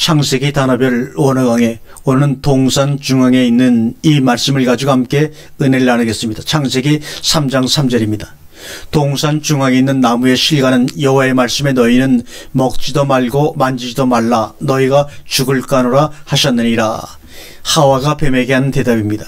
창세기 단어별 원어강의 오늘은 동산 중앙에 있는 이 말씀을 가지고 함께 은혜를 나누겠습니다. 창세기 3장 3절입니다. 동산 중앙에 있는 나무의 실과는 여호와의 말씀에 너희는 먹지도 말고 만지지도 말라 너희가 죽을까 하노라 하셨느니라. 하와가 뱀에게 한 대답입니다.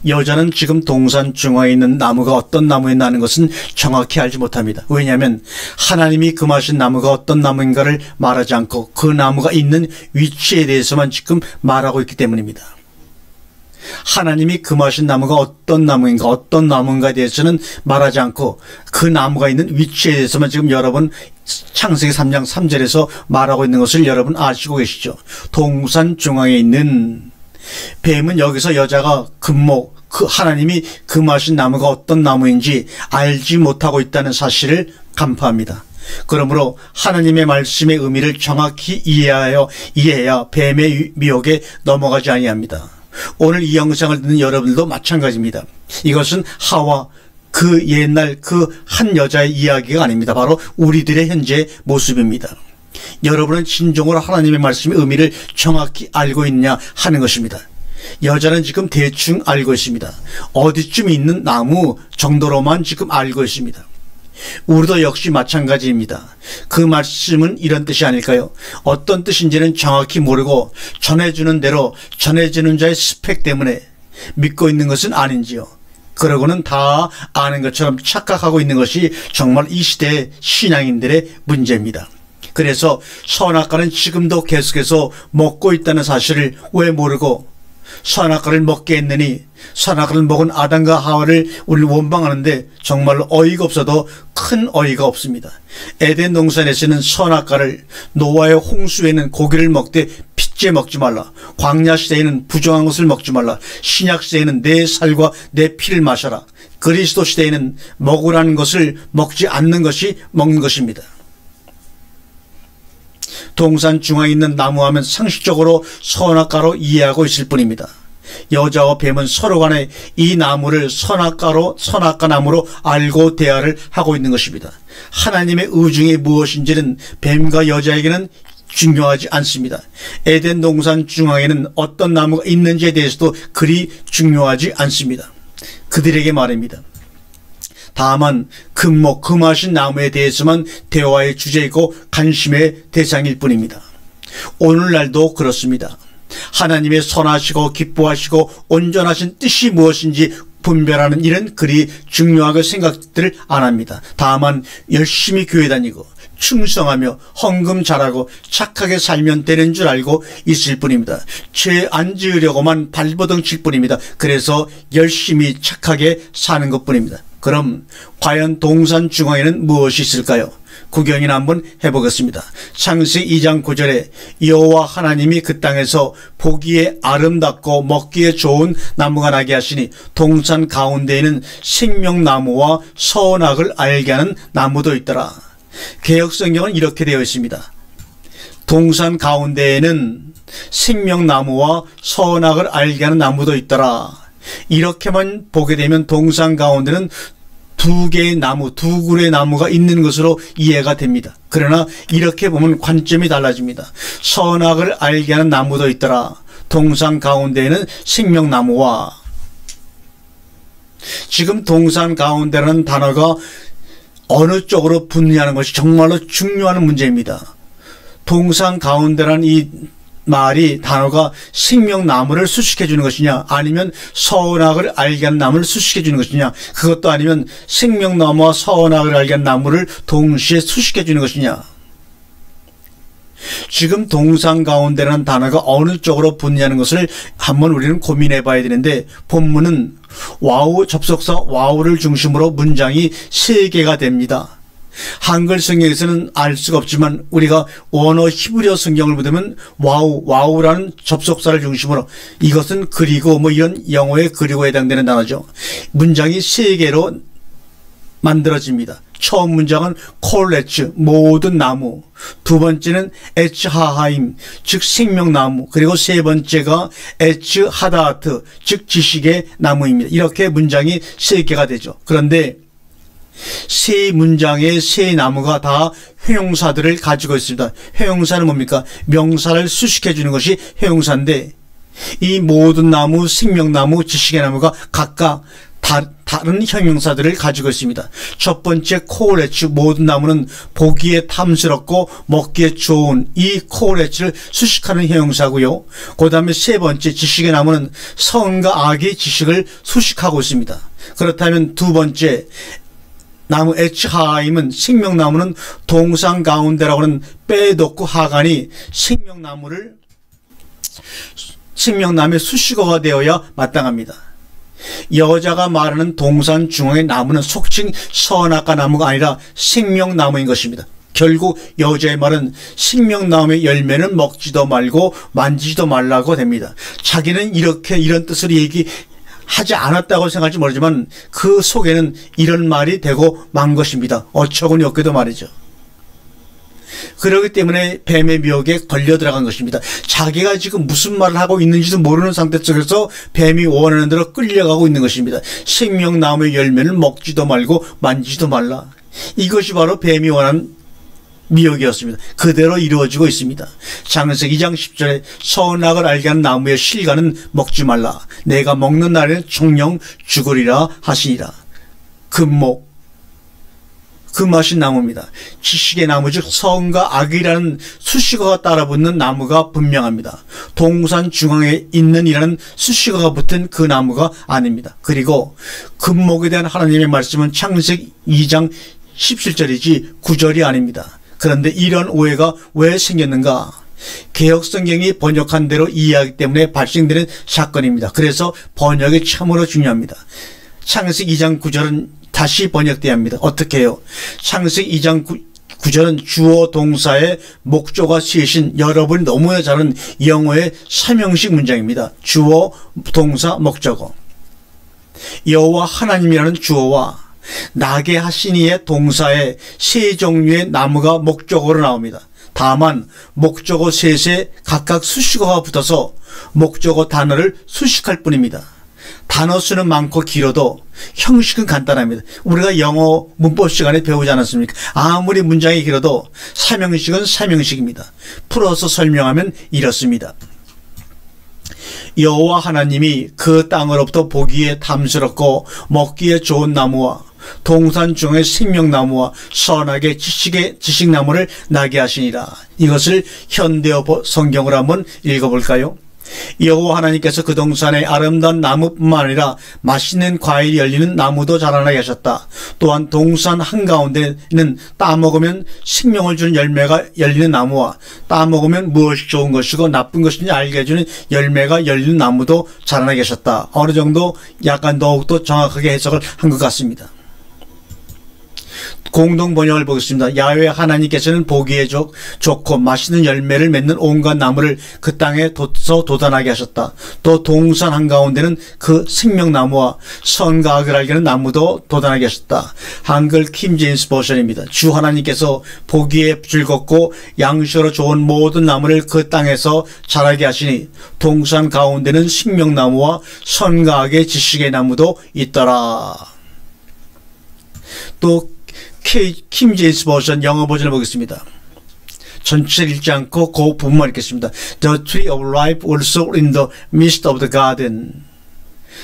여자는 지금 동산 중앙에 있는 나무가 어떤 나무에 나는 것은 정확히 알지 못합니다. 왜냐하면 하나님이 금하신 나무가 어떤 나무인가를 말하지 않고 그 나무가 있는 위치에 대해서만 지금 말하고 있기 때문입니다. 하나님이 금하신 나무가 어떤 나무인가 어떤 나무인가에 대해서는 말하지 않고 그 나무가 있는 위치에 대해서만 지금 여러분 창세기 3장 3절에서 말하고 있는 것을 여러분 아시고 계시죠. 동산 중앙에 있는 뱀은 여기서 여자가 금목, 그 하나님이 금하신 나무가 어떤 나무인지 알지 못하고 있다는 사실을 간파합니다. 그러므로 하나님의 말씀의 의미를 정확히 이해해야 뱀의 미혹에 넘어가지 아니합니다. 오늘 이 영상을 듣는 여러분들도 마찬가지입니다. 이것은 하와 그 옛날 그 한 여자의 이야기가 아닙니다. 바로 우리들의 현재 모습입니다. 여러분은 진정으로 하나님의 말씀의 의미를 정확히 알고 있냐 하는 것입니다. 여자는 지금 대충 알고 있습니다. 어디쯤 있는 나무 정도로만 지금 알고 있습니다. 우리도 역시 마찬가지입니다. 그 말씀은 이런 뜻이 아닐까요? 어떤 뜻인지는 정확히 모르고 전해주는 대로 전해지는 자의 스펙 때문에 믿고 있는 것은 아닌지요. 그러고는 다 아는 것처럼 착각하고 있는 것이 정말 이 시대의 신앙인들의 문제입니다. 그래서 선악과는 지금도 계속해서 먹고 있다는 사실을 왜 모르고 선악과를 먹게 했느니 선악과를 먹은 아담과 하와를 우리 원망하는데 정말로 어이가 없어도 큰 어이가 없습니다. 에덴 동산에서는 선악과를 노아의 홍수에는 고기를 먹되 핏째 먹지 말라. 광야 시대에는 부정한 것을 먹지 말라. 신약 시대에는 내 살과 내 피를 마셔라. 그리스도 시대에는 먹으라는 것을 먹지 않는 것이 먹는 것입니다. 동산 중앙에 있는 나무하면 상식적으로 선악과로 이해하고 있을 뿐입니다. 여자와 뱀은 서로 간에 이 나무를 선악과 나무로 알고 대화를 하고 있는 것입니다. 하나님의 의중이 무엇인지는 뱀과 여자에게는 중요하지 않습니다. 에덴 동산 중앙에는 어떤 나무가 있는지에 대해서도 그리 중요하지 않습니다. 그들에게 말입니다. 다만 금하신 나무에 대해서만 대화의 주제이고 관심의 대상일 뿐입니다. 오늘날도 그렇습니다. 하나님의 선하시고 기뻐하시고 온전하신 뜻이 무엇인지 분별하는 일은 그리 중요하게 생각들을 안 합니다. 다만 열심히 교회 다니고 충성하며 헌금 잘하고 착하게 살면 되는 줄 알고 있을 뿐입니다. 죄 안 지으려고만 발버둥 칠 뿐입니다. 그래서 열심히 착하게 사는 것뿐입니다. 그럼 과연 동산 중앙에는 무엇이 있을까요? 구경이나 한번 해보겠습니다. 창세기 2장 9절에 여호와 하나님이 그 땅에서 보기에 아름답고 먹기에 좋은 나무가 나게 하시니 동산 가운데에는 생명나무와 선악을 알게 하는 나무도 있더라. 개역성경은 이렇게 되어 있습니다. 동산 가운데에는 생명나무와 선악을 알게 하는 나무도 있더라. 이렇게만 보게 되면 동산 가운데는 두 개의 나무, 두 그루의 나무가 있는 것으로 이해가 됩니다. 그러나 이렇게 보면 관점이 달라집니다. 선악을 알게 하는 나무도 있더라. 동산 가운데에는 생명나무와 지금 동산 가운데라는 단어가 어느 쪽으로 분리하는 것이 정말로 중요한 문제입니다. 동산 가운데라는 이 말이 단어가 생명나무를 수식해 주는 것이냐 아니면 선악을 알게 하는 나무를 수식해 주는 것이냐 그것도 아니면 생명나무와 선악을 알게 하는 나무를 동시에 수식해 주는 것이냐 지금 동산 가운데라는 단어가 어느 쪽으로 분리하는 것을 한번 우리는 고민해 봐야 되는데 본문은 와우 접속사 와우를 중심으로 문장이 3개가 됩니다. 한글 성경에서는 알 수가 없지만 우리가 원어 히브리어 성경을 보면 와우라는 접속사를 중심으로 이것은 그리고 뭐 이런 영어의 그리고에 해당되는 단어죠. 문장이 3개로 만들어집니다. 처음 문장은 콜레츠 모든 나무, 두 번째는 에츠하하임 즉 생명나무, 그리고 세 번째가 에츠하다트 즉 지식의 나무입니다. 이렇게 문장이 3개가 되죠. 그런데 세 문장의 세 나무가 다 형용사들을 가지고 있습니다. 형용사는 뭡니까? 명사를 수식해 주는 것이 형용사인데 이 모든 나무, 생명나무, 지식의 나무가 각각 다른 형용사들을 가지고 있습니다. 첫 번째 코레츠, 모든 나무는 보기에 탐스럽고 먹기에 좋은 이 코레츠를 수식하는 형용사고요. 그 다음에 세 번째 지식의 나무는 선과 악의 지식을 수식하고 있습니다. 그렇다면 두 번째 나무 에츠하임은 생명나무는 동상 가운데라고 하는 빼놓고 하간이 생명나무의 수식어가 되어야 마땅합니다. 여자가 말하는 동산 중앙의 나무는 속칭 선악과 나무가 아니라 생명나무인 것입니다. 결국 여자의 말은 생명나무의 열매는 먹지도 말고 만지지도 말라고 됩니다. 자기는 이런 뜻으로 얘기하지 않았다고 생각할지 모르지만 그 속에는 이런 말이 되고 만 것입니다. 어처구니 없게도 말이죠. 그렇기 때문에 뱀의 미혹에 걸려 들어간 것입니다. 자기가 지금 무슨 말을 하고 있는지도 모르는 상태 속에서 뱀이 원하는 대로 끌려가고 있는 것입니다. 생명나무의 열매는 먹지도 말고 만지지도 말라. 이것이 바로 뱀이 원하는 미혹이었습니다. 그대로 이루어지고 있습니다. 창세기 2장 10절에 선악을 알게 하는 나무의 실과는 먹지 말라. 내가 먹는 날에는 정령 죽으리라 하시니라. 금목, 금하신 나무입니다. 지식의 나무 즉 선과 악이라는 수식어가 따라붙는 나무가 분명합니다. 동산 중앙에 있는 이라는 수식어가 붙은 그 나무가 아닙니다. 그리고 금목에 대한 하나님의 말씀은 창세기 2장 17절이지 9절이 아닙니다. 그런데 이런 오해가 왜 생겼는가? 개혁성경이 번역한 대로 이해하기 때문에 발생되는 사건입니다. 그래서 번역이 참으로 중요합니다. 창세기 2장 9절은 다시 번역돼야 합니다. 어떻게 해요? 창세기 2장 9절은 주어 동사의 목조가 셋인 여러분이 너무나 잘 아는 영어의 삼형식 문장입니다. 주어, 동사, 목적어. 여호와 하나님이라는 주어와 나게 하시니의 동사의 세 종류의 나무가 목적어로 나옵니다. 다만 목적어 셋에 각각 수식어가 붙어서 목적어 단어를 수식할 뿐입니다. 단어 수는 많고 길어도 형식은 간단합니다. 우리가 영어 문법 시간에 배우지 않았습니까? 아무리 문장이 길어도 삼형식은 삼형식입니다. 풀어서 설명하면 이렇습니다. 여호와 하나님이 그 땅으로부터 보기에 탐스럽고 먹기에 좋은 나무와 동산 중의 생명나무와 선악의 지식나무를 나게 하시니라. 이것을 현대어 성경으로 한번 읽어볼까요? 여호와 하나님께서 그 동산에 아름다운 나무뿐만 아니라 맛있는 과일이 열리는 나무도 자라나게 하셨다. 또한 동산 한가운데는 따먹으면 생명을 주는 열매가 열리는 나무와 따먹으면 무엇이 좋은 것이고 나쁜 것인지 알게 해주는 열매가 열리는 나무도 자라나게 하셨다. 어느 정도 약간 더욱더 정확하게 해석을 한 것 같습니다. 공동 번역을 보겠습니다. 야훼 하나님께서는 보기에 좋고 맛있는 열매를 맺는 온갖 나무를 그 땅에 돋아나게 하셨다. 또 동산 한가운데는 그 생명나무와 선과 악을 알게 하는 나무도 돋아나게 하셨다. 한글 킹 제임스 버전입니다. 주 하나님께서 보기에 즐겁고 양식으로 좋은 모든 나무를 그 땅에서 자라게 하시니 동산 가운데는 생명나무와 선과 악의 지식의 나무도 있더라. 또 킹 제임스 버전 영어 버전을 보겠습니다. 전체를 읽지 않고 그 부분만 읽겠습니다. The tree of life also in the midst of the garden.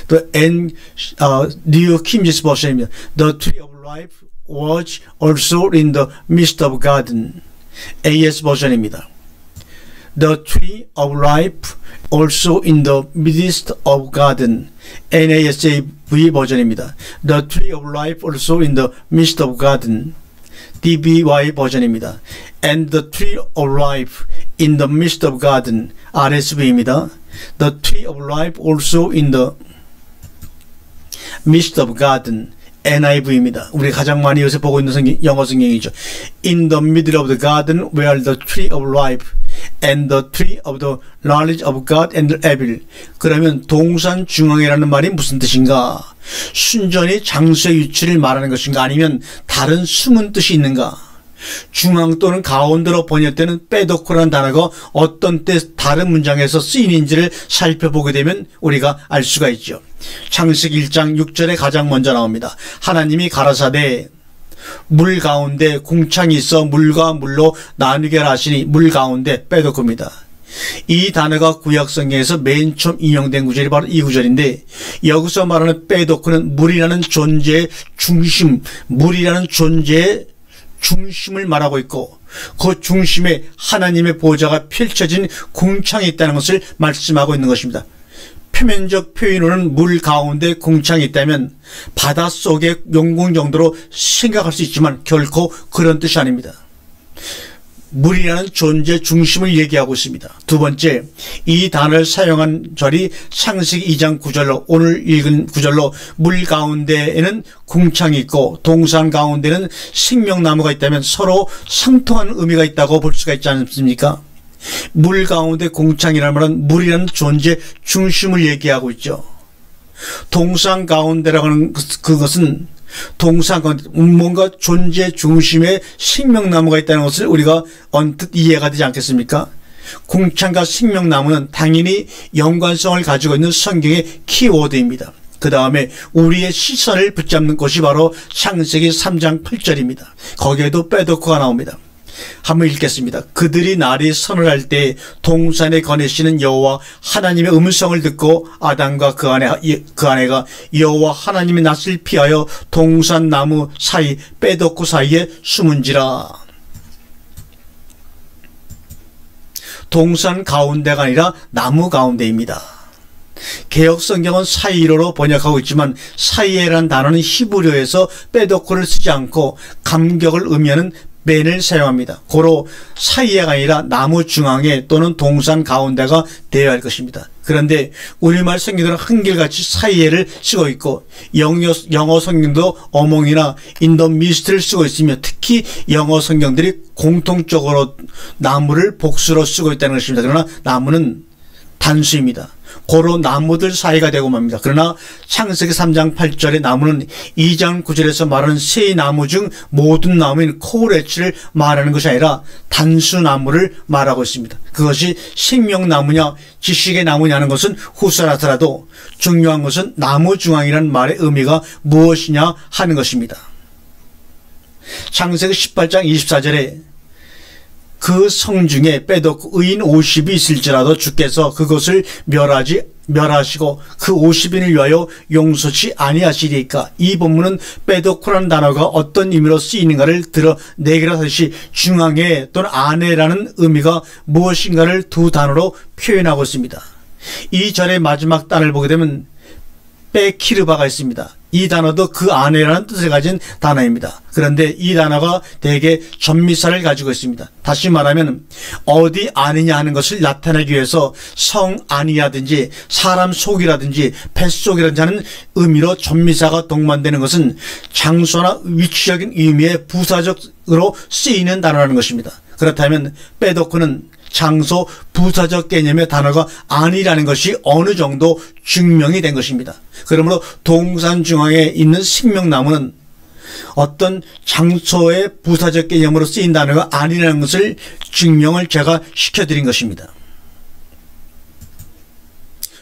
The New King James 버전입니다. The tree of life was also in the midst of garden. AS 버전입니다. The tree of life also in the midst of garden. NASAV 버전입니다. The tree of life also in the midst of garden. DBY 버전입니다. And the tree of life in the midst of garden. RSV입니다. The tree of life also in the midst of garden. NIV입니다. 우리 가장 많이 요새 보고 있는 영어 성경이죠. In the middle of the garden where the tree of life and the tree of the knowledge of God and the evil. 그러면 동산 중앙이라는 말이 무슨 뜻인가? 순전히 장소의 위치를 말하는 것인가? 아니면 다른 숨은 뜻이 있는가? 중앙 또는 가운데로 번역되는 빼놓고라는 단어가 어떤 때 다른 문장에서 쓰이는지를 살펴보게 되면 우리가 알 수가 있죠. 창세기 1장 6절에 가장 먼저 나옵니다. 하나님이 가라사대 물 가운데 궁창이 있어 물과 물로 나누게 하시니 물 가운데 빼도크입니다. 이 단어가 구약성경에서 맨 처음 인용된 구절이 바로 이 구절인데, 여기서 말하는 빼도크는 물이라는 존재의 중심, 물이라는 존재의 중심을 말하고 있고, 그 중심에 하나님의 보좌가 펼쳐진 궁창이 있다는 것을 말씀하고 있는 것입니다. 표면적 표현으로는 물 가운데 궁창이 있다면 바닷속의 용궁 정도로 생각할 수 있지만 결코 그런 뜻이 아닙니다. 물이라는 존재 중심을 얘기하고 있습니다. 두 번째, 이 단어를 사용한 절이 창세기 2장 9절로, 오늘 읽은 구절로 물 가운데에는 궁창이 있고 동산 가운데는 생명나무가 있다면 서로 상통하는 의미가 있다고 볼 수가 있지 않습니까? 물 가운데 궁창이라는 말은 물이라는 존재 중심을 얘기하고 있죠. 동산 가운데라고 하는 그것은 동산 가운데 뭔가 존재 중심에 생명나무가 있다는 것을 우리가 언뜻 이해가 되지 않겠습니까? 궁창과 생명나무는 당연히 연관성을 가지고 있는 성경의 키워드입니다. 그 다음에 우리의 시선을 붙잡는 것이 바로 창세기 3장 8절입니다. 거기에도 빼도크가 나옵니다. 한번 읽겠습니다. 그들이 날이 서늘할 때 동산에 거내시는 여호와 하나님의 음성을 듣고 아담과 그 아내가 여호와 하나님의 낯을 피하여 동산 나무 사이 빼도크 사이에 숨은지라. 동산 가운데가 아니라 나무 가운데입니다. 개역성경은 사이로로 번역하고 있지만 사이에란 단어는 히브리어에서 빼도크를 쓰지 않고 감격을 의미하는 벤을 사용합니다. 고로 사이에가 아니라 나무 중앙에 또는 동산 가운데가 되어야 할 것입니다. 그런데 우리말 성경들은 한결같이 사이에를 쓰고 있고 영어 성경도 어몽이나 인도 미스트를 쓰고 있으며 특히 영어 성경들이 공통적으로 나무를 복수로 쓰고 있다는 것입니다. 그러나 나무는 단수입니다. 고로 나무들 사이가 되고 맙니다. 그러나 창세기 3장 8절의 나무는 2장 9절에서 말하는 세 나무 중 모든 나무인 코레츠를 말하는 것이 아니라 단수나무를 말하고 있습니다. 그것이 생명나무냐 지식의 나무냐는 것은 후설하더라도 중요한 것은 나무 중앙이라는 말의 의미가 무엇이냐 하는 것입니다. 창세기 18장 24절에 그 성중에 빼도크 의인 50이 있을지라도 주께서 그것을 멸하시고 그 50인을 위하여 용서치 아니하시리까. 이 본문은 빼도크라는 단어가 어떤 의미로 쓰이는가를 드러내기로 하듯이 중앙에 또는 안에라는 의미가 무엇인가를 두 단어로 표현하고 있습니다. 이 절의 마지막 단어를 보게 되면 빼키르바가 있습니다. 이 단어도 그 안에라는 뜻을 가진 단어입니다. 그런데 이 단어가 대개 전미사를 가지고 있습니다. 다시 말하면 어디 안이냐 하는 것을 나타내기 위해서 성 안이라든지 사람 속이라든지 뱃속이라든지 하는 의미로 전미사가 동반되는 것은 장소나 위치적인 의미의 부사적으로 쓰이는 단어라는 것입니다. 그렇다면 빼도크는 장소 부사적 개념의 단어가 아니라는 것이 어느 정도 증명이 된 것입니다. 그러므로 동산 중앙에 있는 생명나무는 어떤 장소의 부사적 개념으로 쓰인 단어가 아니라는 것을 증명을 제가 시켜드린 것입니다.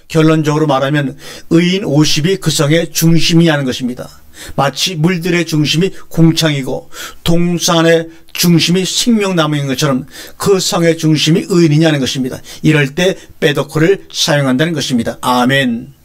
결론적으로 말하면 의인 50이 그 성의 중심이라는 것입니다. 마치 물들의 중심이 궁창이고 동산의 중심이 생명나무인 것처럼 그 성의 중심이 의인이냐는 것입니다. 이럴 때 빼도크를 사용한다는 것입니다. 아멘.